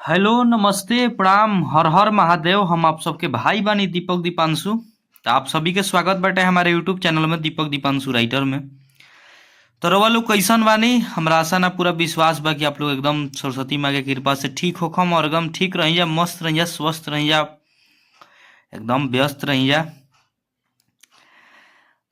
Hello नमस्ते प्रणाम हर हर महादेव। हम आप सबके भाई बानी दीपक दीपांशु। तो आप सभी के स्वागत बाटे हमारे यूट्यूब चैनल में दीपक दीपांशु राइटर में। तो रउआ लोग कैसन बानी? हमरा आशा ना पूरा विश्वास बा कि आप लोग एकदम सरस्वती माँ के कृपा से ठीक होखम और एकदम ठीक रहिया, मस्त रहिया, स्वस्थ रहिया, एकदम व्यस्त रहिया।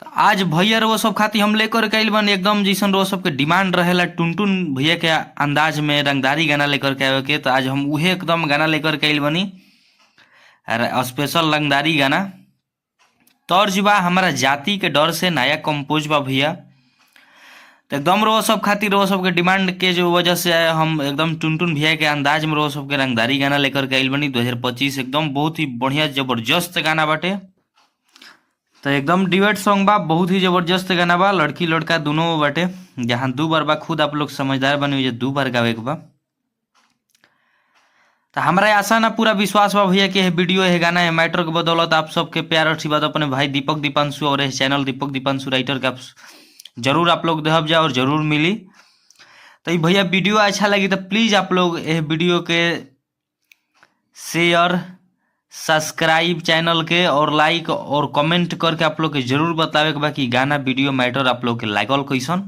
तो आज भैया रउआ सब खातिर हम लेकर के आइल बानी एकदम जैसन रउआ सबके डिमांड रहेला टुनटुन भैया के अंदाज में रंगदारी गाना लेकर के आवे के। तो आज हम उहे एकदम गाना लेकर के आइल बानी, स्पेशल रंगदारी गाना। तर्ज बा हमारा जाति के डर से, नया कंपोज बा भैया। तो एकदम रउआ सब खातिर रउआ सबके डिमांड के जो वजह से हम एकदम टुनटुन भैया के अंदाज में रउआ सबके रंगदारी गाना लेकर के आइल बानी 2025। एकदम बहुत ही बढ़िया जबरदस्त गाना बाटे। तो एकदम डिबेट सॉन्ग बा, बहुत ही जबरदस्त गाना बा, लड़की लड़का दोनों बाटे। जहाँ दो बार बा, खुद आप लोग समझदार बने जो 2 बार गावे के बा। तो हमारा आशा ना पूरा विश्वास बा भैया कि वीडियो है गाना है मैटर के बदौलत आप सबके प्यार आशीर्वाद अपने भाई दीपक दीपांशु और इस चैनल दीपक दीपांशु राइटर का जरूर आप लोग देहब जा और जरूर मिली। तो ये भैया वीडियो अच्छा लगी तो प्लीज आप लोग ये वीडियो के शेयर, सब्सक्राइब चैनल के और लाइक और कमेंट करके आप लोग के जरूर बतावे के बा कि गाना वीडियो मैटर आप लोग के लागल कैसन।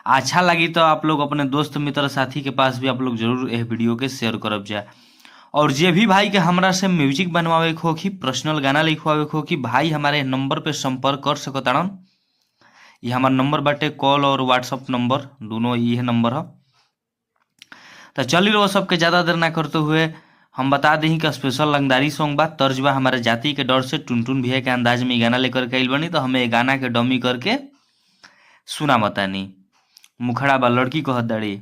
अच्छा लगी तो आप लोग अपने दोस्त मित्र साथी के पास भी आप लोग जरूर यह वीडियो के शेयर करब जा। और जे भी भाई के हमरा से म्यूजिक बनवावे के हो कि पर्सनल गाना लिखवावे के हो कि भाई हमारे नंबर पे संपर्क कर सकताड़न। ये हमार नंबर बाटे, कॉल और व्हाट्सअप नंबर दोनों ये नंबर है। तो चलिए वो सबके ज़्यादा देर ना करते हुए हम बता दी कि स्पेशल रंगदारी सॉन्ग बा, तर्ज बा हमारे जाति के डर से, टुनटुन भैया के अंदाज में गाना लेकर के आइल बनी। तो हमें गाना के डमी करके सुना बतानी। मुखड़ा बा लड़की कहत दाड़ी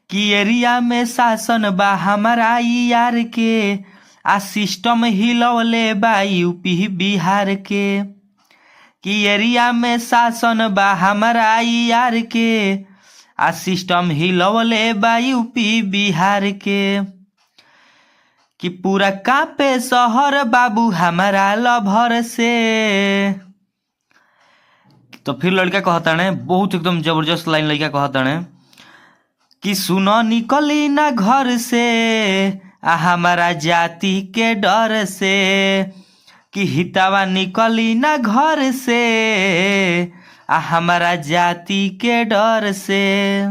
कि एरिया में शासन बा हमारा यार के, आ सिस्टम हिलवले बा यूपी बिहार के। कि एरिया में शासन बा हमारा यार के, आ सिस्टम हिलवले बा यूपी बिहार के। कि पूरा कापे शहर बाबू हमारा लभर से। तो फिर लड़का कहता है, बहुत एकदम जबरदस्त लाइन लड़का कहता है कि सुनो निकली ना घर से, आ हमारा जाति के डर से। कि हितावा निकली ना घर से, आ हमारा जाति के डर से।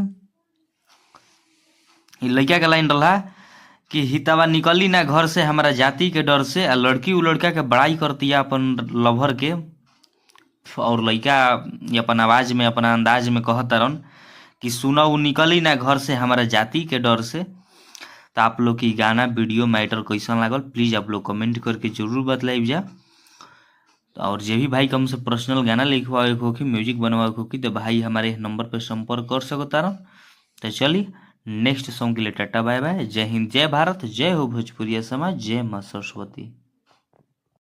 लड़का का लाइन रहा कि हितावा निकली ना घर से हमारा जाति के डर से। आ लड़की उ लड़का के बड़ाई करती है अपन लवर के, और लड़का अपन आवाज में अपना अंदाज में कहता रन कि सुनो उ निकली ना घर से हमारा जाति के डर से। तो आप लोग की गाना वीडियो मैटर कैसन लागल प्लीज आप लोग कमेंट करके जरूर बतलाइब जा। और जे भी भाई कम से पर्सनल गाना लिखवावे हो कि म्यूजिक बनवावे हो कि तो भाई हमारे नंबर पर संपर्क कर सकता रहो। तो चलिए नेक्स्ट सॉन्ग के लिए टाटा बाय बाय। जय हिंद, जय भारत, जय हो भोजपुरिया समाज, जय माँ सरस्वती।